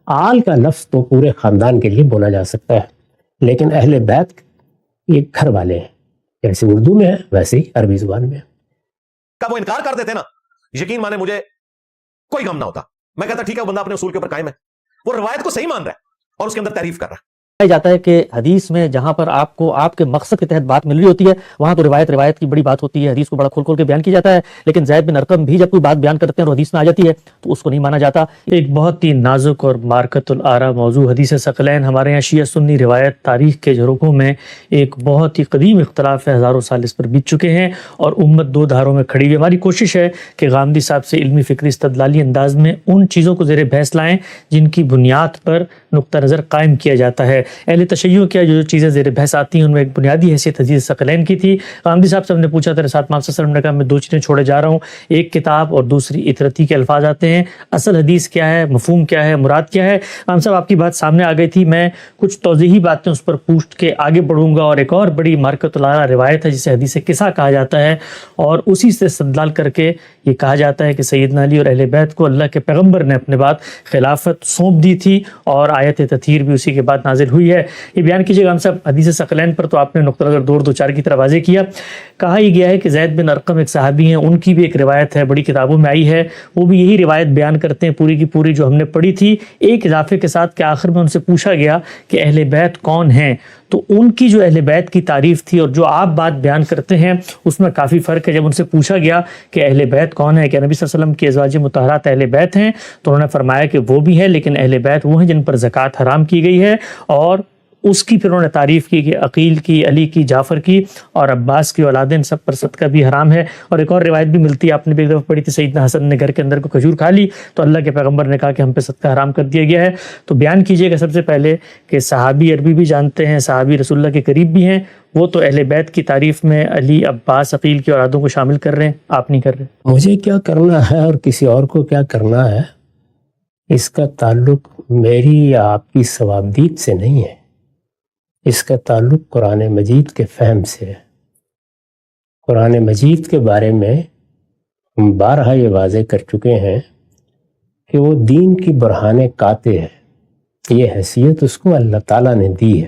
آل کا لفظ تو پورے خاندان کے لیے بولا جا سکتا ہے، لیکن اہل بیت یہ گھر والے ہیں، جیسے اردو میں ہے ویسے ہی عربی زبان میں ہے۔ وہ انکار کر دیتے نا، یقین مانے مجھے کوئی غم نہ ہوتا، میں کہتا ٹھیک ہے وہ بندہ اپنے اصول کے اوپر قائم ہے، وہ روایت کو صحیح مان رہا ہے اور اس کے اندر تعریف کر رہا ہے۔ جاتا ہے کہ حدیث میں جہاں پر آپ کو آپ کے مقصد کے تحت بات مل رہی ہوتی ہے وہاں تو روایت کی بڑی بات ہوتی ہے، حدیث کو بڑا کھول کے بیان کیا جاتا ہے، لیکن زید بن ارقم بھی جب کوئی بات بیان کرتے ہیں اور حدیث میں آ جاتی ہے تو اس کو نہیں مانا جاتا۔ ایک بہت ہی نازک اور مارکت الآراء موضوع حدیث ثقلین ہمارے یہاں شیعہ سنی روایت تاریخ کے جھروکوں میں ایک بہت ہی قدیم اختلاف ہے، ہزاروں سال اس پر بیت چکے ہیں اور امت دو دھاروں میں کھڑی ہوئی۔ ہماری کوشش ہے کہ غامدی صاحب سے علمی فکری استدلالی انداز میں ان چیزوں کو زیر بحث لائیں جن کی بنیاد پر نقطہ نظر قائم کیا جاتا ہے۔ اہل تشیع کیا جو چیزیں زیر بحث آتی ہیں ان میں ایک بنیادی حیثیت حدیث ثقلین کی تھی۔ غامدی صاحب سے ہم نے پوچھا تھا ساتھ محمد صلی اللہ علیہ وسلم نے کہا میں دو چیزیں چھوڑے جا رہا ہوں، ایک کتاب اور دوسری اطرتی کے الفاظ آتے ہیں، اصل حدیث کیا ہے، مفہوم کیا ہے، مراد کیا ہے۔ غام صاحب آپ کی بات سامنے آ گئی تھی، میں کچھ توضیحی باتیں اس پر پوچھ کے آگے بڑھوں گا، اور ایک اور بڑی مارکت الآراء روایت ہے جسے حدیث قصہ کہا جاتا ہے، اور اسی سے استدلال کر کے یہ کہا جاتا ہے کہ سیدنا علی اور اہل بیت کو اللہ کے پیغمبر نے اپنے بعد خلافت سونپ دی تھی اور آیت تطہیر بھی اسی کے بعد نازل ہوئی ہے۔ یہ بیان کیجیے غام صاحب، حدیث ثقلین پر تو آپ نے نقطہ نظر دو چار کی طرح واضح کیا، کہا یہ گیا ہے کہ زید بن ارقم ایک صحابی ہیں، ان کی بھی ایک روایت ہے، بڑی کتابوں میں آئی ہے، وہ بھی یہی روایت بیان کرتے ہیں پوری کی پوری جو ہم نے پڑھی تھی، ایک اضافے کے ساتھ کہ آخر میں ان سے پوچھا گیا کہ اہل بیت کون ہیں، تو ان کی جو اہل بیت کی تعریف تھی اور جو آپ بات بیان کرتے ہیں اس میں کافی فرق ہے۔ جب ان سے پوچھا گیا کہ اہل بیت کون ہے، کہ نبی صلی اللہ علیہ وسلم کی ازواج مطہرات اہل بیت ہیں، تو انہوں نے فرمایا کہ وہ بھی ہے، لیکن اہل بیت وہ ہیں جن پر زکوٰۃ حرام کی گئی ہے، اور اس کی پھر انہوں نے تعریف کی کہ عقیل کی، علی کی، جعفر کی اور عباس کی اولادیں، ان سب پر صدقہ بھی حرام ہے۔ اور ایک اور روایت بھی ملتی ہے، آپ نے بھی ایک دفعہ پڑھی تھی، سیدنا حسن نے گھر کے اندر کو کھجور کھا لی تو اللہ کے پیغمبر نے کہا کہ ہم پہ صدقہ حرام کر دیا گیا ہے۔ تو بیان کیجئے گا سب سے پہلے کہ صحابی عربی بھی جانتے ہیں، صحابی رسول اللہ کے قریب بھی ہیں، وہ تو اہل بیت کی تعریف میں علی، عباس، عقیل کی اولادوں کو شامل کر رہے ہیں، آپ نہیں کر رہے۔ مجھے کیا کرنا ہے اور کسی اور کو کیا کرنا ہے، اس کا تعلق میری یا آپ کی ثوابدید سے نہیں ہے، اس کا تعلق قرآن مجید کے فہم سے ہے۔ قرآن مجید کے بارے میں ہم بارہا یہ واضح کر چکے ہیں کہ وہ دین کی برہان قاطع ہے، یہ حیثیت اس کو اللہ تعالیٰ نے دی ہے۔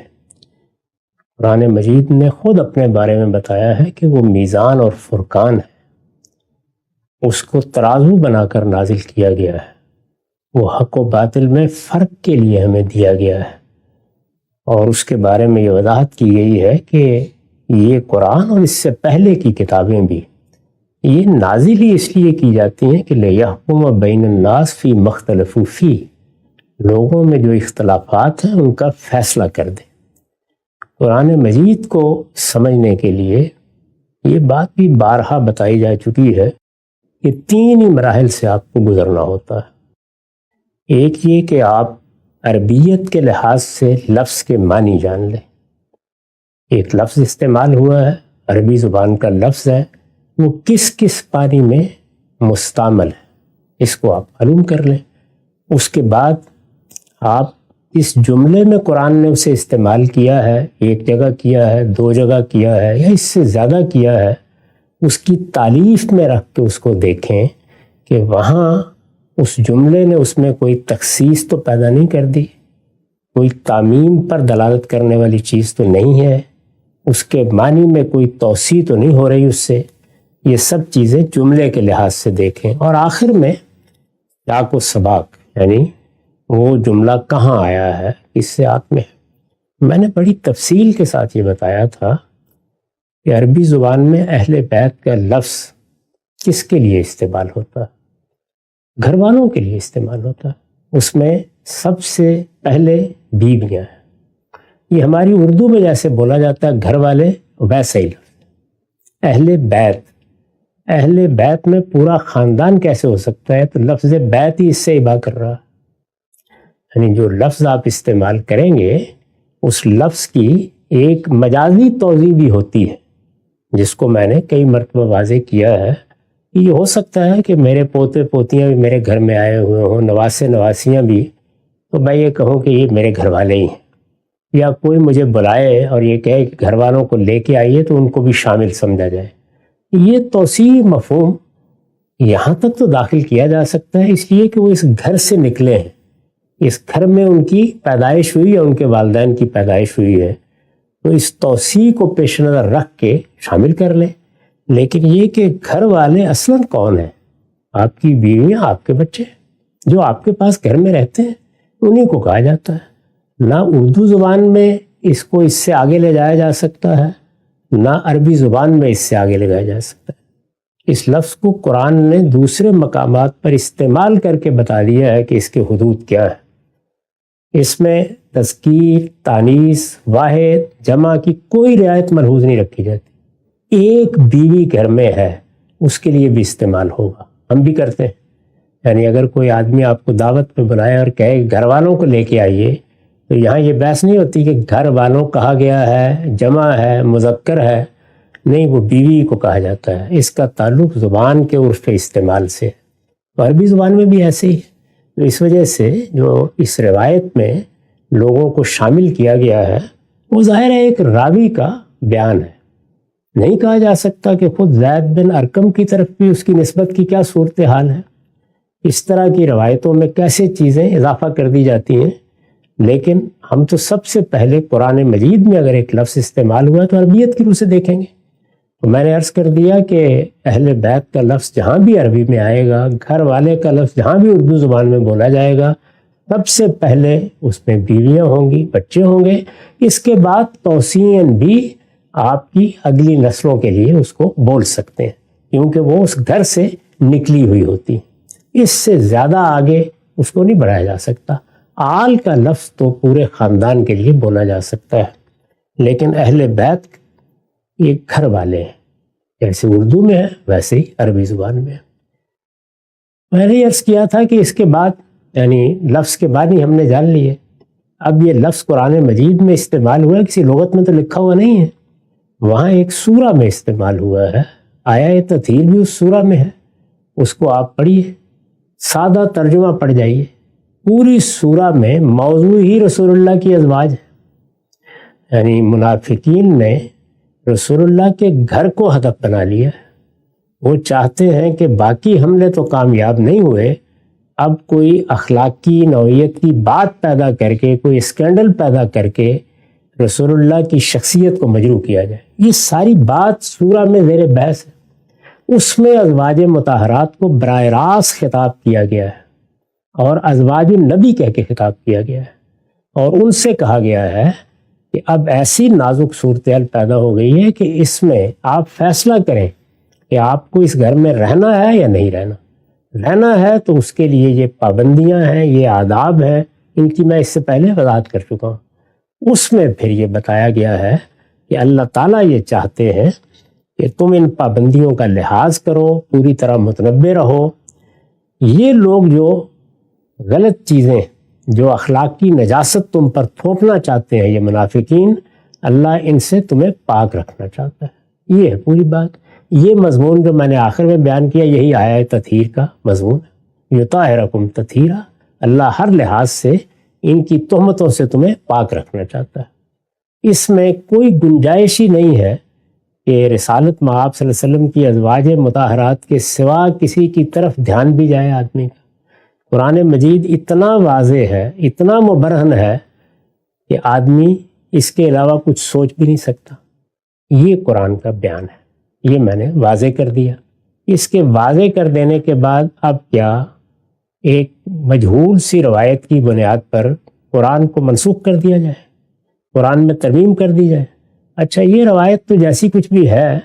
قرآن مجید نے خود اپنے بارے میں بتایا ہے کہ وہ میزان اور فرقان ہے، اس کو ترازو بنا کر نازل کیا گیا ہے، وہ حق و باطل میں فرق کے لیے ہمیں دیا گیا ہے، اور اس کے بارے میں یہ وضاحت کی گئی ہے کہ یہ قرآن اور اس سے پہلے کی کتابیں بھی یہ نازل ہی اس لیے کی جاتی ہیں کہ لِیَحْکُمَ بَيْنَ النَّاسِ فِي مَا اخْتَلَفُوا فِيهِ، لوگوں میں جو اختلافات ہیں ان کا فیصلہ کر دے۔ قرآن مجید کو سمجھنے کے لیے یہ بات بھی بارہا بتائی جا چکی ہے کہ تین ہی مراحل سے آپ کو گزرنا ہوتا ہے۔ ایک یہ کہ آپ عربیت کے لحاظ سے لفظ کے معنی جان لیں، ایک لفظ استعمال ہوا ہے، عربی زبان کا لفظ ہے، وہ کس کس معنی میں مستعمل ہے اس کو آپ معلوم کر لیں۔ اس کے بعد آپ اس جملے میں قرآن نے اسے استعمال کیا ہے، ایک جگہ کیا ہے، دو جگہ کیا ہے یا اس سے زیادہ کیا ہے، اس کی تالیف میں رکھ کے اس کو دیکھیں کہ وہاں اس جملے نے اس میں کوئی تخصیص تو پیدا نہیں کر دی، کوئی تعمیم پر دلالت کرنے والی چیز تو نہیں ہے، اس کے معنی میں کوئی توسیع تو نہیں ہو رہی اس سے۔ یہ سب چیزیں جملے کے لحاظ سے دیکھیں، اور آخر میں سیاق و سباق، یعنی وہ جملہ کہاں آیا ہے، کس سیاق میں ہے۔ میں نے بڑی تفصیل کے ساتھ یہ بتایا تھا کہ عربی زبان میں اہل بیت کا لفظ کس کے لیے استعمال ہوتا ہے، گھر والوں کے لیے استعمال ہوتا ہے، اس میں سب سے پہلے بیویاں ہیں۔ یہ ہماری اردو میں جیسے بولا جاتا ہے گھر والے، ویسے ہی لفظ اہل بیت، اہل بیت میں پورا خاندان کیسے ہو سکتا ہے، تو لفظ بیت ہی اس سے اباع کر رہا، یعنی جو لفظ آپ استعمال کریں گے اس لفظ کی ایک مجازی توضیح بھی ہوتی ہے، جس کو میں نے کئی مرتبہ واضح کیا ہے۔ یہ ہو سکتا ہے کہ میرے پوتے پوتیاں بھی میرے گھر میں آئے ہوئے ہوں، نواسے نواسیاں بھی، تو میں یہ کہوں کہ یہ میرے گھر والے ہی ہیں، یا کوئی مجھے بلائے اور یہ کہے کہ گھر والوں کو لے کے آئیے تو ان کو بھی شامل سمجھا جائے۔ یہ توسیع مفہوم یہاں تک تو داخل کیا جا سکتا ہے اس لیے کہ وہ اس گھر سے نکلے ہیں، اس گھر میں ان کی پیدائش ہوئی یا ان کے والدین کی پیدائش ہوئی ہے تو اس توسیع کو پیش نظر رکھ کے شامل کر لیں. لیکن یہ کہ گھر والے اصلاً کون ہیں؟ آپ کی بیویاں، آپ کے بچے جو آپ کے پاس گھر میں رہتے ہیں، انہیں کو کہا جاتا ہے. نہ اردو زبان میں اس کو اس سے آگے لے جایا جا سکتا ہے، نہ عربی زبان میں اس سے آگے لے جایا جا سکتا ہے. اس لفظ کو قرآن نے دوسرے مقامات پر استعمال کر کے بتا دیا ہے کہ اس کے حدود کیا ہے. اس میں تذکیر، تانیث، واحد، جمع کی کوئی رعایت ملحوظ نہیں رکھی جاتی. ایک بیوی گھر میں ہے اس کے لیے بھی استعمال ہوگا. ہم بھی کرتے ہیں. یعنی اگر کوئی آدمی آپ کو دعوت پہ بلائے اور کہے گھر والوں کو لے کے آئیے، تو یہاں یہ بحث نہیں ہوتی کہ گھر والوں کہا گیا ہے، جمع ہے، مذکر ہے. نہیں، وہ بیوی کو کہا جاتا ہے. اس کا تعلق زبان کے عرف استعمال سے. تو عربی زبان میں بھی ایسے ہی ہے. تو اس وجہ سے جو اس روایت میں لوگوں کو شامل کیا گیا ہے وہ ظاہر ہے ایک راوی کا بیان ہے. نہیں کہا جا سکتا کہ خود زید بن ارقم کی طرف بھی اس کی نسبت کی کیا صورتحال ہے. اس طرح کی روایتوں میں کیسے چیزیں اضافہ کر دی جاتی ہیں. لیکن ہم تو سب سے پہلے قرآن مجید میں اگر ایک لفظ استعمال ہوا تو عربیت کی روح سے دیکھیں گے. تو میں نے عرض کر دیا کہ اہل بیت کا لفظ جہاں بھی عربی میں آئے گا، گھر والے کا لفظ جہاں بھی اردو زبان میں بولا جائے گا، سب سے پہلے اس میں بیویاں ہوں گی، بچے ہوں گے. اس کے بعد توسیعاً بھی آپ کی اگلی نسلوں کے لیے اس کو بول سکتے ہیں، کیونکہ وہ اس گھر سے نکلی ہوئی ہوتی. اس سے زیادہ آگے اس کو نہیں بڑھایا جا سکتا. آل کا لفظ تو پورے خاندان کے لیے بولا جا سکتا ہے، لیکن اہل بیت یہ گھر والے ہیں. جیسے اردو میں ہے ویسے ہی عربی زبان میں ہے. میں نے عرض کیا تھا کہ اس کے بعد یعنی لفظ کے بعد ہی ہم نے جان لیے. اب یہ لفظ قرآن مجید میں استعمال ہوا ہے، کسی لغت میں تو لکھا ہوا نہیں ہے. وہاں ایک سورہ میں استعمال ہوا ہے. آیا تطہیر بھی اس سورہ میں ہے. اس کو آپ پڑھیے، سادہ ترجمہ پڑھ جائیے. پوری سورہ میں موضوع ہی رسول اللہ کی ازواج ہے. یعنی منافقین نے رسول اللہ کے گھر کو ہدف بنا لیا. وہ چاہتے ہیں کہ باقی حملے تو کامیاب نہیں ہوئے، اب کوئی اخلاقی نوعیت کی بات پیدا کر کے، کوئی اسکینڈل پیدا کر کے رسول اللہ کی شخصیت کو مجروح کیا جائے. یہ ساری بات سورہ میں زیر بحث ہے. اس میں ازواج مطہرات کو براہ راست خطاب کیا گیا ہے اور ازواج النبی کہہ کے خطاب کیا گیا ہے، اور ان سے کہا گیا ہے کہ اب ایسی نازک صورتحال پیدا ہو گئی ہے کہ اس میں آپ فیصلہ کریں کہ آپ کو اس گھر میں رہنا ہے یا نہیں رہنا. رہنا ہے تو اس کے لیے یہ پابندیاں ہیں، یہ آداب ہیں، ان کی میں اس سے پہلے وضاحت کر چکا ہوں. اس میں پھر یہ بتایا گیا ہے کہ اللہ تعالیٰ یہ چاہتے ہیں کہ تم ان پابندیوں کا لحاظ کرو، پوری طرح متنبع رہو. یہ لوگ جو غلط چیزیں، جو اخلاقی نجاست تم پر تھوپنا چاہتے ہیں، یہ منافقین، اللہ ان سے تمہیں پاک رکھنا چاہتا ہے. یہ ہے پوری بات. یہ مضمون جو میں نے آخر میں بیان کیا یہی آیا تطہیر کا مضمون ہے. یطہرکم تطہیرا، اللہ ہر لحاظ سے ان کی تہمتوں سے تمہیں پاک رکھنا چاہتا ہے. اس میں کوئی گنجائش ہی نہیں ہے کہ رسالت مآب صلی اللہ علیہ وسلم کی ازواج مطہرات کے سوا کسی کی طرف دھیان بھی جائے آدمی کا. قرآن مجید اتنا واضح ہے، اتنا مبرہن ہے کہ آدمی اس کے علاوہ کچھ سوچ بھی نہیں سکتا. یہ قرآن کا بیان ہے، یہ میں نے واضح کر دیا. اس کے واضح کر دینے کے بعد اب کیا ایک مجہول سی روایت کی بنیاد پر قرآن کو منسوخ کر دیا جائے، قرآن میں ترمیم کر دی جائے؟ اچھا، یہ روایت تو جیسی کچھ بھی ہے،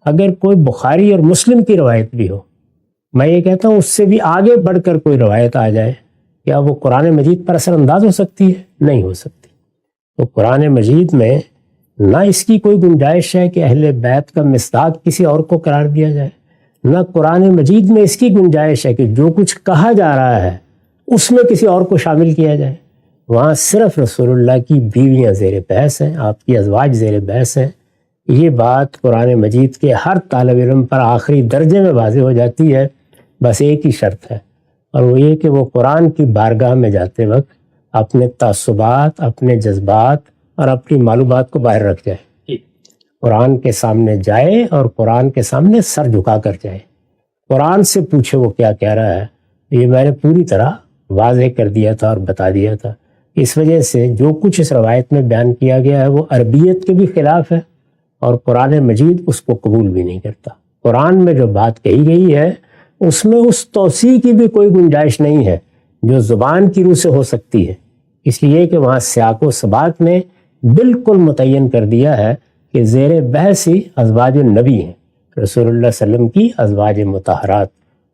اگر کوئی بخاری اور مسلم کی روایت بھی ہو، میں یہ کہتا ہوں اس سے بھی آگے بڑھ کر کوئی روایت آ جائے، کیا وہ قرآن مجید پر اثر انداز ہو سکتی ہے؟ نہیں ہو سکتی. تو قرآن مجید میں نہ اس کی کوئی گنجائش ہے کہ اہل بیت کا مصداق کسی اور کو قرار دیا جائے، نہ قرآن مجید میں اس کی گنجائش ہے کہ جو کچھ کہا جا رہا ہے اس میں کسی اور کو شامل کیا جائے. وہاں صرف رسول اللہ کی بیویاں زیر بحث ہیں، آپ کی ازواج زیر بحث ہیں. یہ بات قرآن مجید کے ہر طالب علم پر آخری درجے میں واضح ہو جاتی ہے. بس ایک ہی شرط ہے، اور وہ یہ کہ وہ قرآن کی بارگاہ میں جاتے وقت اپنے تعصبات، اپنے جذبات اور اپنی معلومات کو باہر رکھ جائے. قرآن کے سامنے جائے اور قرآن کے سامنے سر جھکا کر جائے. قرآن سے پوچھے وہ کیا کہہ رہا ہے. یہ میں نے پوری طرح واضح کر دیا تھا اور بتا دیا تھا. اس وجہ سے جو کچھ اس روایت میں بیان کیا گیا ہے وہ عربیت کے بھی خلاف ہے اور قرآن مجید اس کو قبول بھی نہیں کرتا. قرآن میں جو بات کہی گئی ہے اس میں اس توسیع کی بھی کوئی گنجائش نہیں ہے جو زبان کی روح سے ہو سکتی ہے، اس لیے کہ وہاں سیاق و سباق نے بالکل متعین کر دیا ہے کہ زیر بحث ہی ازواج النبی ہیں، رسول اللہ صلی اللہ علیہ وسلم کی ازواج مطہرات،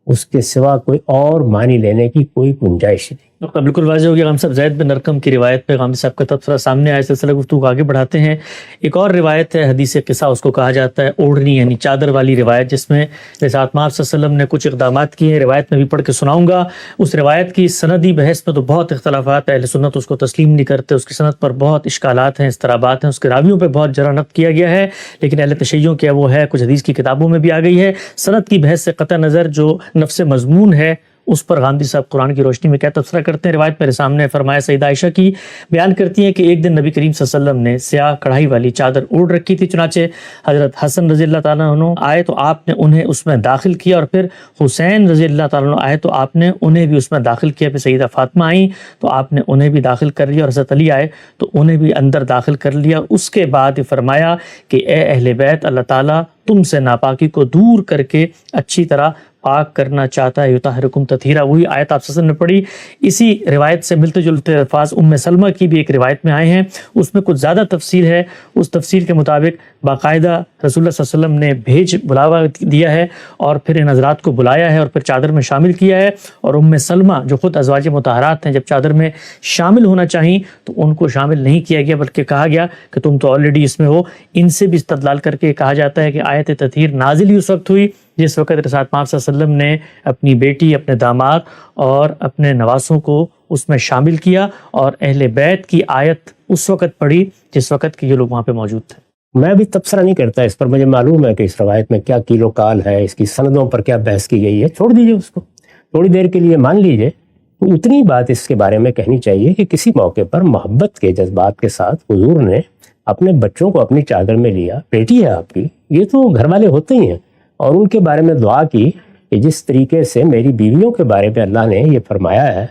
اس کے سوا کوئی اور معنی لینے کی کوئی گنجائش نہیں. بالکل واضح ہو گیا. غام صاحب زید بن ارقم کی روایت پہ غام صاحب کا تبصرہ سامنے آیا. سلسلہ گفتگو کو آگے بڑھاتے ہیں. ایک اور روایت ہے حدیث قصہ اس کو کہا جاتا ہے، اوڑھنی یعنی چادر والی روایت، جس میں رسالت آپ صلی اللہ علیہ وسلم نے کچھ اقدامات کیے ہیں. روایت میں بھی پڑھ کے سناؤں گا. اس روایت کی سندی بحث میں تو بہت اختلافات ہے، اہل سنت اس کو تسلیم نہیں کرتے، اس کی سند پر بہت اشکالات ہیں، اضطرابات ہیں، اس کے راویوں پہ بہت جرح نقد کیا گیا ہے، لیکن اہل تشیع کیا وہ ہے کچھ حدیث کی کتابوں میں بھی آ گئی ہے. سند کی بحث سے قطع نظر جو نفس مضمون ہے اس پر غامدی صاحب قرآن کی روشنی میں کیا تبصرہ کرتے ہیں. روایت میرے سامنے فرمایا سیدہ عائشہ کی بیان کرتی ہیں کہ ایک دن نبی کریم صلی اللہ علیہ وسلم نے سیاہ کڑھائی والی چادر اوڑھ رکھی تھی، چنانچہ حضرت حسن رضی اللہ تعالیٰ عنہ آئے تو آپ نے انہیں اس میں داخل کیا، اور پھر حسین رضی اللہ تعالیٰ عنہ آئے تو آپ نے انہیں بھی اس میں داخل کیا. پھر سیدہ فاطمہ آئیں تو آپ نے انہیں بھی داخل کر لیا، اور حضرت علی آئے تو انہیں بھی اندر داخل کر لیا. اس کے بعد فرمایا کہ اے اہل بیت، اللہ تعالیٰ تم سے ناپاکی کو دور کر کے اچھی طرح پاک کرنا چاہتا ہے، یطہرکم تطہیرا. وہی آیت آپ نے پڑھی. اسی روایت سے ملتے جلتے الفاظ ام سلمہ کی بھی ایک روایت میں آئے ہیں، اس میں کچھ زیادہ تفصیل ہے. اس تفصیل کے مطابق باقاعدہ رسول اللہ صلی اللہ علیہ وسلم نے بھیج بلاوا دیا ہے اور پھر ان حضرات کو بلایا ہے اور پھر چادر میں شامل کیا ہے. اور ام سلمہ جو خود ازواج مطہرات ہیں، جب چادر میں شامل ہونا چاہیں تو ان کو شامل نہیں کیا گیا، بلکہ کہا گیا کہ تم تو آلریڈی اس میں ہو. ان سے بھی استدلال کر کے کہا جاتا ہے کہ آیت تطہیر نازل ہی اس وقت ہوئی جس وقت رسالت پاک صلی اللہ علیہ وسلم نے اپنی بیٹی، اپنے داماد اور اپنے نواسوں کو اس میں شامل کیا، اور اہل بیت کی آیت اس وقت پڑھی جس وقت کہ یہ لوگ وہاں پہ موجود تھے. میں بھی تبصرہ نہیں کرتا اس پر، مجھے معلوم ہے کہ اس روایت میں کیا کیل و کال ہے، اس کی سندوں پر کیا بحث کی گئی ہے. چھوڑ دیجئے اس کو، تھوڑی دیر کے لیے مان لیجئے. تو اتنی بات اس کے بارے میں کہنی چاہیے کہ کسی موقع پر محبت کے جذبات کے ساتھ حضور نے اپنے بچوں کو اپنی چادر میں لیا. بیٹی ہے آپ کی، یہ تو گھر والے ہوتے ہی ہیں، اور ان کے بارے میں دعا کی کہ جس طریقے سے میری بیویوں کے بارے میں اللہ نے یہ فرمایا ہے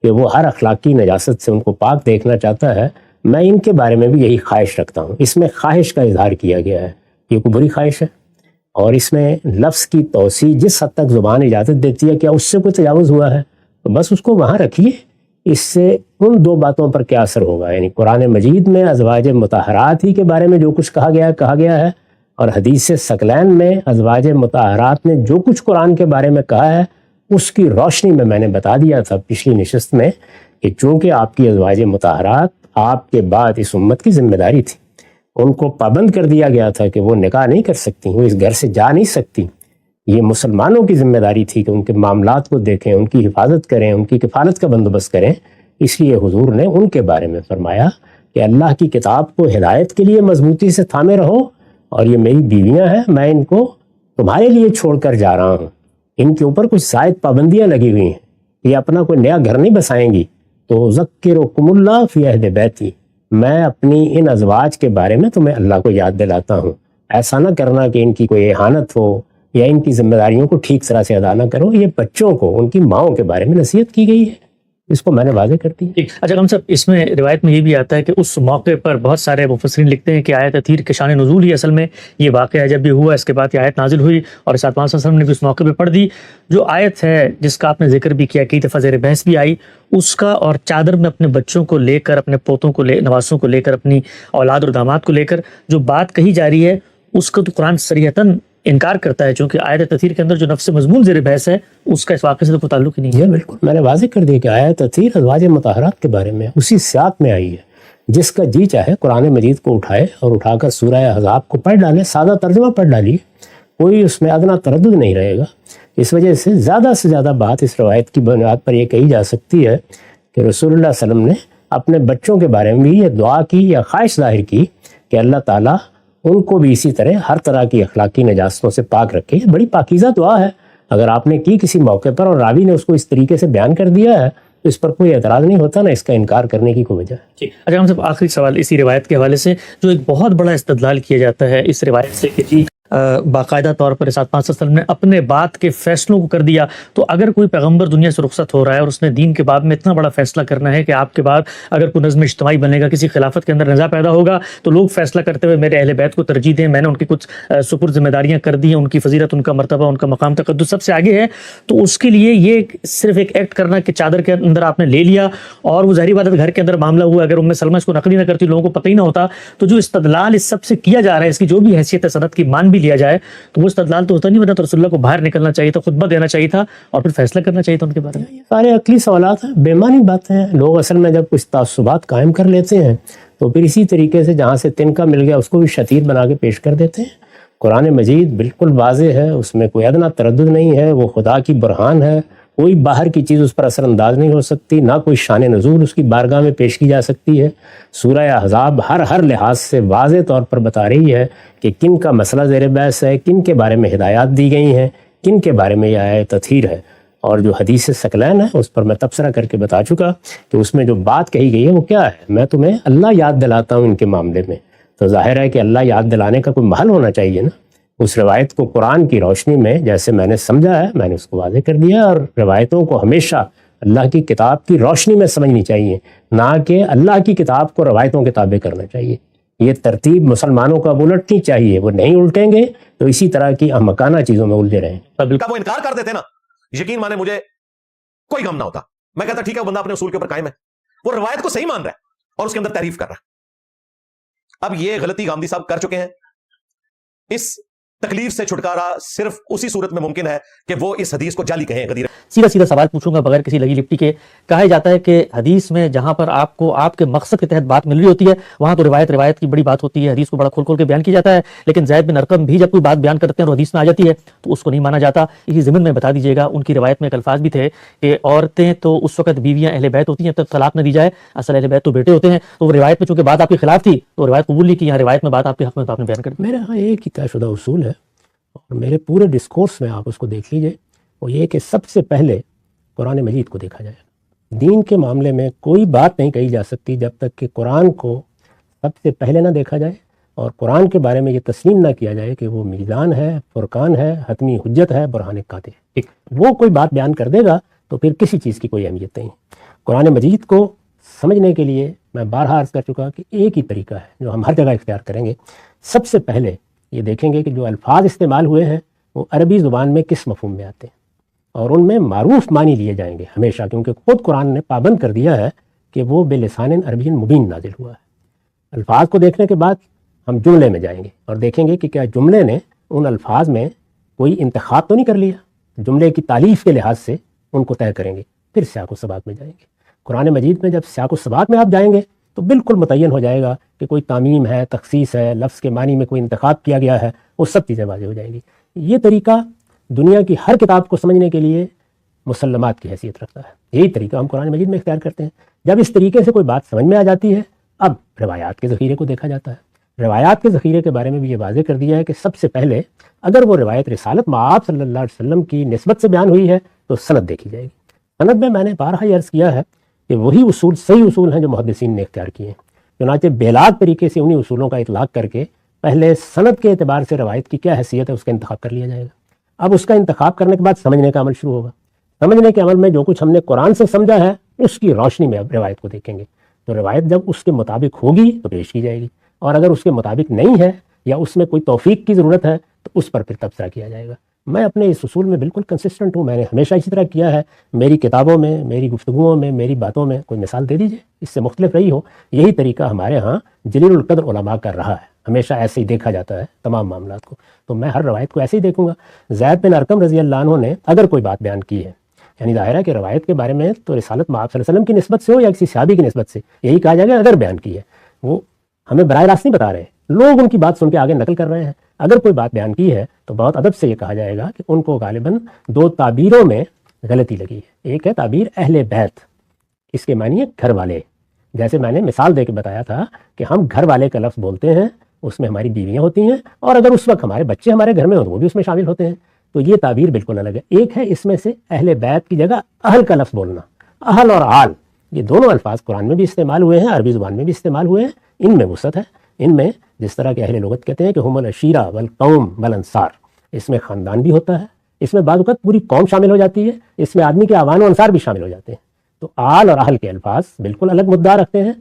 کہ وہ ہر اخلاقی نجاست سے ان کو پاک دیکھنا چاہتا ہے، میں ان کے بارے میں بھی یہی خواہش رکھتا ہوں. اس میں خواہش کا اظہار کیا گیا ہے، یہ کوئی بری خواہش ہے. اور اس میں لفظ کی توسیع جس حد تک زبان اجازت دیتی ہے، کیا اس سے کوئی تجاوز ہوا ہے؟ تو بس اس کو وہاں رکھیے. اس سے ان دو باتوں پر کیا اثر ہوگا، یعنی قرآن مجید میں ازواج مطہرات ہی کے بارے میں جو کچھ کہا گیا ہے اور حدیث ثقلین میں ازواج مطہرات نے جو کچھ قرآن کے بارے میں کہا ہے، اس کی روشنی میں نے بتا دیا تھا پچھلی نشست میں کہ چونکہ آپ کی ازواج مطہرات آپ کے بعد اس امت کی ذمہ داری تھی، ان کو پابند کر دیا گیا تھا کہ وہ نکاح نہیں کر سکتی، وہ اس گھر سے جا نہیں سکتی. یہ مسلمانوں کی ذمہ داری تھی کہ ان کے معاملات کو دیکھیں، ان کی حفاظت کریں، ان کی کفالت کا بندوبست کریں. اس لیے حضور نے ان کے بارے میں فرمایا کہ اللہ کی کتاب کو ہدایت کے لیے مضبوطی سے تھامے رہو، اور یہ میری بیویاں ہیں، میں ان کو تمہارے لیے چھوڑ کر جا رہا ہوں. ان کے اوپر کچھ زائد پابندیاں لگی ہوئی ہیں، یہ اپنا کوئی نیا گھر نہیں بسائیں گی. تو ذکرکم اللہ فی اہل بیتی، میں اپنی ان ازواج کے بارے میں تمہیں اللہ کو یاد دلاتا ہوں. ایسا نہ کرنا کہ ان کی کوئی اہانت ہو یا ان کی ذمہ داریوں کو ٹھیک طرح سے ادا نہ کرو. یہ بچوں کو ان کی ماؤں کے بارے میں نصیحت کی گئی ہے، اس کو میں نے واضح کر دی. اچھا غم صاحب، اس میں روایت میں یہ بھی آتا ہے کہ اس موقع پر بہت سارے مفسرین لکھتے ہیں کہ آیت تطہیر کے شان نزول ہی اصل میں یہ واقعہ ہے جب یہ ہوا، اس کے بعد یہ آیت نازل ہوئی اور رسالت پاک صلی اللہ علیہ وسلم نے بھی اس موقع پہ پڑھ دی. جو آیت ہے جس کا آپ نے ذکر بھی کیا، کئی دفعہ زیر بحث بھی آئی، اس کا اور چادر میں اپنے بچوں کو لے کر، اپنے پوتوں کو نواسوں کو لے کر، اپنی اولاد اور داماد کو لے کر جو بات کہی جا رہی ہے، اس کا تو قرآن صریحتاً انکار کرتا ہے، چونکہ آیت تطہیر کے اندر جو نفس مضمون زیر بحث ہے اس کا اس واقعے سے تو کوئی تعلق ہی نہیں ہے. بالکل میں نے واضح کر دیا کہ آیت تطہیر ازواج مطہرات کے بارے میں اسی سیاق میں آئی ہے. جس کا جی چاہے قرآن مجید کو اٹھائے اور اٹھا کر سورہ احزاب کو پڑھ ڈالے، سادہ ترجمہ پڑھ ڈالیے، کوئی اس میں ادنا تردد نہیں رہے گا. اس وجہ سے زیادہ بات اس روایت کی بنیاد پر یہ کہی جا سکتی ہے کہ رسول اللہ صلی اللہ علیہ وسلم نے اپنے بچوں کے بارے میں بھی یہ دعا کی یا خواہش ظاہر کی کہ اللہ تعالیٰ ان کو بھی اسی طرح ہر طرح کی اخلاقی نجاستوں سے پاک رکھے. یہ بڑی پاکیزہ دعا ہے. اگر آپ نے کی کسی موقع پر اور راوی نے اس کو اس طریقے سے بیان کر دیا ہے تو اس پر کوئی اعتراض نہیں ہوتا، نہ اس کا انکار کرنے کی کوئی وجہ ہے. اچھا ہم سب آخری سوال اسی روایت کے حوالے سے، جو ایک بہت بڑا استدلال کیا جاتا ہے اس روایت سے کہ جی باقاعدہ طور پر رسالت پاک صلی اللہ علیہ وسلم نے اپنے بات کے فیصلوں کو کر دیا، تو اگر کوئی پیغمبر دنیا سے رخصت ہو رہا ہے اور اس نے دین کے باب میں اتنا بڑا فیصلہ کرنا ہے کہ آپ کے بعد اگر کوئی نظم اجتماعی بنے گا، کسی خلافت کے اندر نزاع پیدا ہوگا، تو لوگ فیصلہ کرتے ہوئے میرے اہل بیت کو ترجیح دیں، میں نے ان کی کچھ سپر ذمہ داریاں کر دی ہیں، ان کی فضیلت، ان کا مرتبہ، ان کا مقام تقدس سب سے آگے ہے، تو اس کے لیے یہ صرف ایک ایکٹ کرنا کہ چادر کے اندر آپ نے لے لیا اور وہ ظاہری بات ہے گھر کے اندر معاملہ ہوا، اگر ام سلمہ اس کو نقل ہی نہ کرتی، لوگوں کو پتہ ہی نہ ہوتا، تو جو استدلال اس سب سے کیا جا رہا ہے، اس کی جو بھی حیثیت ہے سند کی مان بھی لیا جائے تو وہ استدلال تو ہوتا نہیں، بنا تو رسول اللہ کو باہر نکلنا چاہیے تھا، خطبہ دینا چاہیے تھا اور پھر فیصلہ کرنا چاہیے تھا ان کے بارے میں۔ سارے عقلی سوالات ہیں، بے معنی باتیں ہیں۔ لوگ اصل میں جب کچھ تعصبات قائم کر لیتے ہیں تو پھر اسی طریقے سے جہاں سے تنکا مل گیا اس کو بھی شتیت بنا کے پیش کر دیتے ہیں۔ قرآن مجید بالکل واضح ہے، اس میں کوئی ادنا تردد نہیں ہے، وہ خدا کی برہان ہے، کوئی باہر کی چیز اس پر اثر انداز نہیں ہو سکتی، نہ کوئی شان نزول اس کی بارگاہ میں پیش کی جا سکتی ہے۔ سورہ احزاب ہر لحاظ سے واضح طور پر بتا رہی ہے کہ کن کا مسئلہ زیر بحث ہے، کن کے بارے میں ہدایات دی گئی ہیں، کن کے بارے میں یہ آیت تطہیر ہے۔ اور جو حدیث ثقلین ہے اس پر میں تبصرہ کر کے بتا چکا کہ اس میں جو بات کہی گئی ہے وہ کیا ہے۔ میں تمہیں اللہ یاد دلاتا ہوں ان کے معاملے میں، تو ظاہر ہے کہ اللہ یاد دلانے کا کوئی محل ہونا چاہیے نا۔ اس روایت کو قرآن کی روشنی میں جیسے میں نے سمجھا ہے میں نے اس کو واضح کر دیا، اور روایتوں کو ہمیشہ اللہ کی کتاب کی روشنی میں سمجھنی چاہیے، نہ کہ اللہ کی کتاب کو روایتوں کے تابع کرنا چاہیے۔ یہ ترتیب مسلمانوں کو اب الٹنی چاہیے، وہ نہیں الٹیں گے تو اسی طرح کی احمقانہ چیزوں میں الجھے رہیں گے۔ وہ انکار کر دیتے نا، یقین مانے مجھے کوئی غم نہ ہوتا، میں کہتا ٹھیک ہے وہ بندہ اپنے اصول کے اوپر قائم ہے، وہ روایت کو صحیح مان رہا ہے اور اس کے اندر تعریف کر رہا ہے۔ اب یہ غلطی گامدی صاحب کر چکے ہیں، اس تکلیف سے چھٹکارا صرف اسی صورت میں ممکن ہے کہ وہ اس حدیث کو جعلی کہیں۔ غدیر سیدھا سوال پوچھوں گا بغیر کسی لگی لپٹی کے، کہا جاتا ہے کہ حدیث میں جہاں پر آپ کو آپ کے مقصد کے تحت بات مل رہی ہوتی ہے وہاں تو روایت کی بڑی بات ہوتی ہے، حدیث کو بڑا کھول کے بیان کیا جاتا ہے، لیکن زید بن ارقم بھی جب کوئی بات بیان کرتے ہیں اور حدیث میں آ جاتی ہے تو اس کو نہیں مانا جاتا۔ اسی ضمن میں بتا دیجیے گا، ان کی روایت میں ایک الفاظ بھی تھے کہ عورتیں تو اس وقت بیویاں اہل بیت ہوتی ہیں تب طلاق نہ دی جائے، اصل اہل بیت تو بیٹے ہوتے ہیں، تو وہ روایت میں چونکہ بات آپ کے خلاف تھی تو روایت قبول نہیں کی، یہاں روایت میں بات آپ کے حق میں تو آپ نے بیان کر دی۔ میرے ہاں ایک ہی طے شدہ اصول ہے اور میرے پورے ڈسکورس میں آپ اس کو دیکھ لیجئے، وہ یہ کہ سب سے پہلے قرآن مجید کو دیکھا جائے۔ دین کے معاملے میں کوئی بات نہیں کہی جا سکتی جب تک کہ قرآن کو سب سے پہلے نہ دیکھا جائے اور قرآن کے بارے میں یہ تسلیم نہ کیا جائے کہ وہ میزان ہے، فرقان ہے، حتمی حجت ہے، برہان قاطع ہے۔ وہ کوئی بات بیان کر دے گا تو پھر کسی چیز کی کوئی اہمیت نہیں۔ قرآن مجید کو سمجھنے کے لیے میں بارہا عرض کر چکا کہ ایک ہی طریقہ ہے جو ہم ہر جگہ اختیار کریں گے۔ سب سے پہلے یہ دیکھیں گے کہ جو الفاظ استعمال ہوئے ہیں وہ عربی زبان میں کس مفہوم میں آتے ہیں، اور ان میں معروف معنی لیے جائیں گے ہمیشہ، کیونکہ خود قرآن نے پابند کر دیا ہے کہ وہ بلسان عربی مبین نازل ہوا ہے۔ الفاظ کو دیکھنے کے بعد ہم جملے میں جائیں گے اور دیکھیں گے کہ کیا جملے نے ان الفاظ میں کوئی انتخاب تو نہیں کر لیا، جملے کی تالیف کے لحاظ سے ان کو طے کریں گے، پھر سیاق و سباق میں جائیں گے۔ قرآن مجید میں جب سیاق و سباق میں آپ جائیں گے تو بالکل متعین ہو جائے گا کہ کوئی تعمیم ہے، تخصیص ہے، لفظ کے معنی میں کوئی انتخاب کیا گیا ہے، وہ سب چیزیں واضح ہو جائیں گی۔ یہ طریقہ دنیا کی ہر کتاب کو سمجھنے کے لیے مسلمات کی حیثیت رکھتا ہے۔ یہی طریقہ ہم قرآن مجید میں اختیار کرتے ہیں۔ جب اس طریقے سے کوئی بات سمجھ میں آ جاتی ہے، اب روایات کے ذخیرے کو دیکھا جاتا ہے۔ روایات کے ذخیرے کے بارے میں بھی یہ واضح کر دیا ہے کہ سب سے پہلے اگر وہ روایت رسالت مآب صلی اللہ علیہ وسلم کی نسبت سے بیان ہوئی ہے تو سند دیکھی جائے گی۔ سند میں نے بارہا یہ عرض کیا ہے کہ وہی اصول صحیح اصول ہیں جو محدثین نے اختیار کیے ہیں، چنانچہ بیلاگ طریقے سے انہی اصولوں کا اطلاق کر کے پہلے سند کے اعتبار سے روایت کی کیا حیثیت ہے اس کا انتخاب کر لیا جائے گا۔ اب اس کا انتخاب کرنے کے بعد سمجھنے کا عمل شروع ہوگا۔ سمجھنے کے عمل میں جو کچھ ہم نے قرآن سے سمجھا ہے اس کی روشنی میں اب روایت کو دیکھیں گے، تو روایت جب اس کے مطابق ہوگی تو پیش کی جائے گی، اور اگر اس کے مطابق نہیں ہے یا اس میں کوئی توفیق کی ضرورت ہے تو اس پر پھر تبصرہ کیا جائے گا۔ میں اپنے اس اصول میں بالکل کنسسٹنٹ ہوں، میں نے ہمیشہ اسی طرح کیا ہے۔ میری کتابوں میں، میری گفتگوؤں میں، میری باتوں میں کوئی مثال دے دیجئے اس سے مختلف رہی ہو۔ یہی طریقہ ہمارے ہاں جلیل القدر علماء کر رہا ہے، ہمیشہ ایسے ہی دیکھا جاتا ہے تمام معاملات کو، تو میں ہر روایت کو ایسے ہی دیکھوں گا۔ زید بن ارقم رضی اللہ عنہ نے اگر کوئی بات بیان کی ہے، یعنی ظاہر ہے کہ روایت کے بارے میں تو رسالت مآب صلی اللہ علیہ وسلم کی نسبت سے ہو یا کسی صحابی کی نسبت سے، یہی کہا جائے گا اگر بیان کی ہے۔ وہ ہمیں براہ راست نہیں بتا رہے، لوگ ان کی بات سن کے آگے نقل کر رہے ہیں۔ اگر کوئی بات بیان کی ہے تو بہت ادب سے یہ کہا جائے گا کہ ان کو غالباً دو تعبیروں میں غلطی لگی ہے۔ ایک ہے تعبیر اہل بیت، اس کے معنی ہے گھر والے، جیسے میں نے مثال دے کے بتایا تھا کہ ہم گھر والے کا لفظ بولتے ہیں، اس میں ہماری بیویاں ہوتی ہیں، اور اگر اس وقت ہمارے بچے ہمارے گھر میں ہوں تو وہ بھی اس میں شامل ہوتے ہیں، تو یہ تعبیر بالکل الگ ہے۔ ایک ہے اس میں سے اہل بیت کی جگہ اہل کا لفظ بولنا۔ اہل اور آل یہ دونوں الفاظ قرآن میں بھی استعمال ہوئے ہیں، عربی زبان میں بھی استعمال ہوئے ہیں، ان میں وسعت ہے، ان میں جس طرح کہ اہل لغت کہتے ہیں کہ ہم العشیرہ والقوم والانصار، اس میں خاندان بھی ہوتا ہے، اس میں بعض اوقات پوری قوم شامل ہو جاتی ہے، اس میں آدمی کے اعوان و انصار بھی شامل ہو جاتے ہیں۔ تو آل اور اہل کے الفاظ بالکل الگ مدعا رکھتے ہیں۔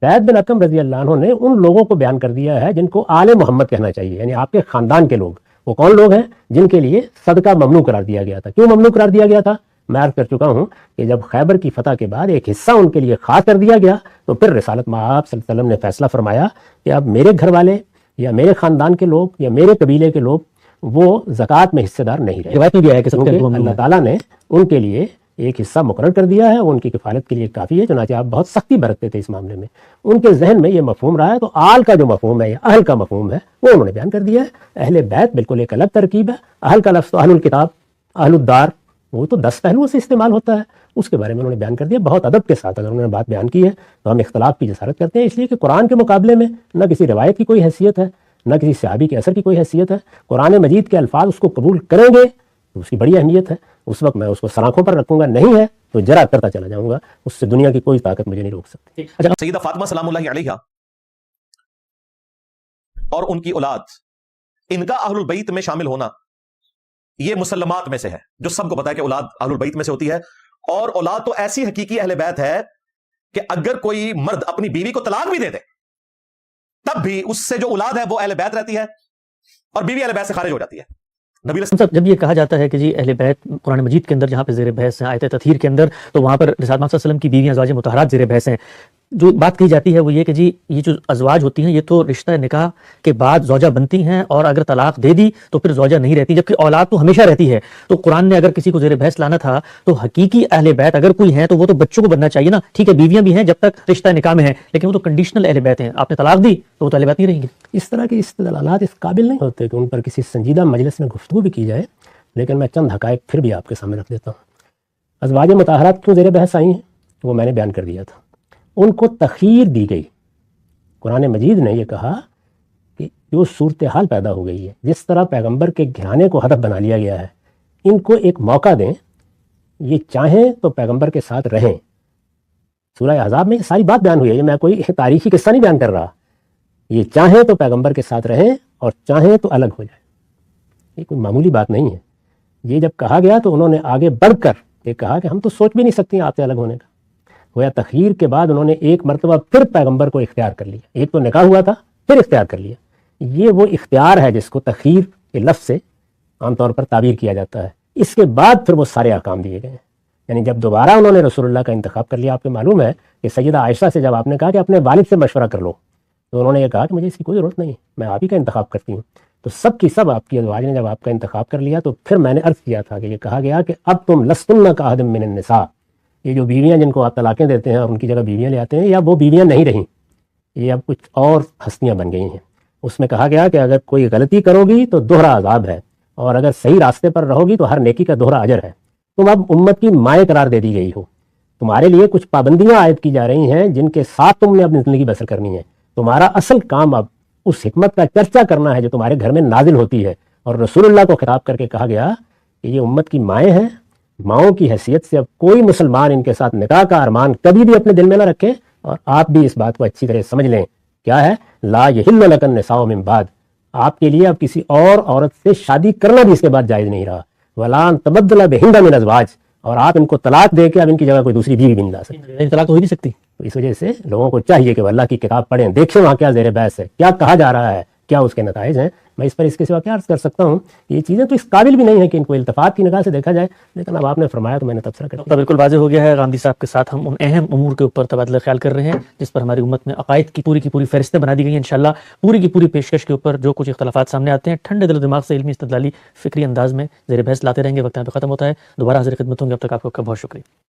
زید بن ارقم رضی اللہ عنہ نے ان لوگوں کو بیان کر دیا ہے جن کو آل محمد کہنا چاہیے، یعنی آپ کے خاندان کے لوگ۔ وہ کون لوگ ہیں؟ جن کے لیے صدقہ ممنوع قرار دیا گیا تھا۔ کیوں ممنوع قرار دیا گیا تھا؟ میں عرض کر چکا ہوں کہ جب خیبر کی فتح کے بعد ایک حصہ ان کے لیے خاص کر دیا گیا تو پھر رسالت مآب صلی اللہ علیہ وسلم نے فیصلہ فرمایا کہ اب میرے گھر والے یا میرے خاندان کے لوگ یا میرے قبیلے کے لوگ وہ زکوٰۃ میں حصے دار نہیں رہے۔ روایت میں بھی آیا کہ سب کیونکہ اللہ تعالیٰ نے ان کے لیے ایک حصہ مقرر کر دیا ہے، وہ ان کی کفالت کے لیے کافی ہے، چنانچہ آپ بہت سختی برتتے تھے اس معاملے میں۔ ان کے ذہن میں یہ مفہوم رہا ہے، تو آل کا جو مفہوم ہے یا اہل کا مفہوم ہے وہ انہوں نے بیان کر دیا ہے۔ اہل بیت بالکل ایک الگ ترکیب ہے۔ اہل کا لفظ تو اہل الکتاب، اہل الدار، وہ تو 10 پہلوؤں سے استعمال ہوتا ہے، اس کے بارے میں انہوں نے بیان کر دیا بہت ادب کے ساتھ۔ اگر انہوں نے بات بیان کی ہے تو ہم اختلاف کی جسارت کرتے ہیں، اس لیے کہ قرآن کے مقابلے میں نہ کسی روایت کی کوئی حیثیت ہے، نہ کسی صحابی کے اثر کی کوئی حیثیت ہے۔ قرآن مجید کے الفاظ اس کو قبول کریں گے تو اس کی بڑی اہمیت ہے، اس وقت میں اس کو سراخوں پر رکھوں گا، نہیں ہے تو جرا کرتا چلا جاؤں گا، اس سے دنیا کی کوئی طاقت مجھے نہیں روک سکتی۔ سیدہ فاطمہ سلام اللہ علیہا اور ان کی اولاد، ان کا اہل البیت میں شامل ہونا یہ مسلمات میں سے ہے، جو سب کو پتا ہے کہ اولاد اہل البیت میں سے ہوتی ہے۔ اور اولاد تو ایسی حقیقی اہل بیت ہے کہ اگر کوئی مرد اپنی بیوی کو طلاق بھی دے دے تب بھی اس سے جو اولاد ہے وہ اہل بیت رہتی ہے اور بیوی اہل بیت سے خارج ہو جاتی ہے۔ نبی صاحب جب یہ کہا جاتا ہے کہ جی اہل بیت قرآن مجید کے اندر جہاں پہ زیر بحث ہیں، آیت تطہیر کے اندر، تو وہاں پر رسالت محمد صلی اللہ علیہ وسلم کی بیویاں ازواج مطہرات زیر بحث ہیں، جو بات کہی جاتی ہے وہ یہ کہ جی یہ جو ازواج ہوتی ہیں یہ تو رشتہ نکاح کے بعد زوجہ بنتی ہیں، اور اگر طلاق دے دی تو پھر زوجہ نہیں رہتی، جبکہ اولاد تو ہمیشہ رہتی ہے۔ تو قرآن نے اگر کسی کو زیر بحث لانا تھا تو حقیقی اہل بیت اگر کوئی ہیں تو وہ تو بچوں کو بننا چاہیے نا۔ ٹھیک ہے بیویاں بھی ہیں جب تک رشتہ نکاح میں ہیں، لیکن وہ تو کنڈیشنل اہل بیت ہیں، آپ نے طلاق دی تو وہ تو اہل بیت نہیں رہیں گے۔ اس طرح کے استدلالات اس قابل نہیں ہوتے کہ ان پر کسی سنجیدہ مجلس میں گفتگو بھی کی جائے، لیکن میں چند حقائق پھر بھی آپ کے سامنے رکھ دیتا ہوں۔ ازواج مطہرات کیوں زیر بحث آئی ہیں وہ میں نے بیان کر دیا تھا۔ ان کو تخیر دی گئی، قرآن مجید نے یہ کہا کہ جو صورتحال پیدا ہو گئی ہے، جس طرح پیغمبر کے گھرانے کو ہدف بنا لیا گیا ہے، ان کو ایک موقع دیں، یہ چاہیں تو پیغمبر کے ساتھ رہیں۔ سورہ احزاب میں یہ ساری بات بیان ہوئی ہے، یہ میں کوئی تاریخی قصہ نہیں بیان کر رہا۔ یہ چاہیں تو پیغمبر کے ساتھ رہیں اور چاہیں تو الگ ہو جائیں، یہ کوئی معمولی بات نہیں ہے۔ یہ جب کہا گیا تو انہوں نے آگے بڑھ کر یہ کہا کہ ہم تو سوچ بھی نہیں سکتے آپ سے الگ ہونے کا۔ گویا تخیر کے بعد انہوں نے ایک مرتبہ پھر پیغمبر کو اختیار کر لیا، ایک تو نکاح ہوا تھا پھر اختیار کر لیا۔ یہ وہ اختیار ہے جس کو تخیر کے لفظ سے عام طور پر تعبیر کیا جاتا ہے۔ اس کے بعد پھر وہ سارے احکام دیے گئے ہیں، یعنی جب دوبارہ انہوں نے رسول اللہ کا انتخاب کر لیا، آپ کو معلوم ہے کہ سیدہ عائشہ سے جب آپ نے کہا کہ اپنے والد سے مشورہ کر لو تو انہوں نے یہ کہا کہ مجھے اس کی کوئی ضرورت نہیں، میں آپ ہی کا انتخاب کرتی ہوں۔ تو سب کی سب آپ کی ازواج نے جب آپ کا انتخاب کر لیا تو پھر میں نے عرض کیا تھا کہ یہ کہا گیا کہ اب تم لستن کاحد من النساء، یہ جو بیویاں جن کو آپ طلاقیں دیتے ہیں اور ان کی جگہ بیویاں لے آتے ہیں، یا وہ بیویاں نہیں رہیں، یہ اب کچھ اور ہستیاں بن گئی ہیں۔ اس میں کہا گیا کہ اگر کوئی غلطی کرو گی تو دوہرا عذاب ہے، اور اگر صحیح راستے پر رہو گی تو ہر نیکی کا دوہرا اجر ہے۔ تم اب امت کی مائیں قرار دے دی گئی ہو، تمہارے لیے کچھ پابندیاں عائد کی جا رہی ہیں جن کے ساتھ تم نے اپنی زندگی بسر کرنی ہے۔ تمہارا اصل کام اب اس حکمت کا چرچا کرنا ہے جو تمہارے گھر میں نازل ہوتی ہے۔ اور رسول اللہ کو خطاب کر کے کہا گیا کہ یہ امت کی مائیں ہیں، ماؤں کی حیثیت سے اب کوئی مسلمان ان کے ساتھ نکاح کا ارمان کبھی بھی اپنے دل میں نہ رکھے، اور آپ بھی اس بات کو اچھی طرح سمجھ لیں۔ کیا ہے؟ لا یحل لک النساء من بعد، آپ کے لیے اب کسی اور عورت سے شادی کرنا بھی اس کے بعد جائز نہیں رہا۔ ولا ان تبدل بہن من ازواج، اور آپ ان کو طلاق دے کے اب ان کی جگہ کوئی دوسری بیوی بھی نہیں لا سکتے۔ طلاق تو ہو ہی نہیں سکتی۔ تو اس وجہ سے لوگوں کو چاہیے کہ وہ اللہ کی کتاب پڑھیں، دیکھیں وہاں کیا زیر بحث ہے، کیا کہا جا رہا ہے، کیا اس کے نتائج ہیں۔ میں اس پر اس کے سوا کیا عرض کر سکتا ہوں، یہ چیزیں تو اس قابل بھی نہیں ہیں کہ ان کو التفات کی نگاہ سے دیکھا جائے، لیکن اب آپ نے فرمایا تو میں نے تبصرہ کر دیا۔ بالکل واضح ہو گیا ہے، غامدی صاحب کے ساتھ ہم ان اہم امور کے اوپر تبادلہ خیال کر رہے ہیں جس پر ہماری امت میں عقائد کی پوری فہرستیں بنا دی گئی ہیں۔ انشاءاللہ پوری کی پوری پیشکش کے اوپر جو کچھ اختلافات سامنے آتے ہیں ٹھنڈے دل و دماغ سے علمی استدلالی فکری انداز میں زیر بحث لاتے رہیں گے۔ وقت یہاں پہ ختم ہوتا ہے، دوبارہ حاضر خدمت ہوں گے، اب تک آپ کا بہت شکریہ۔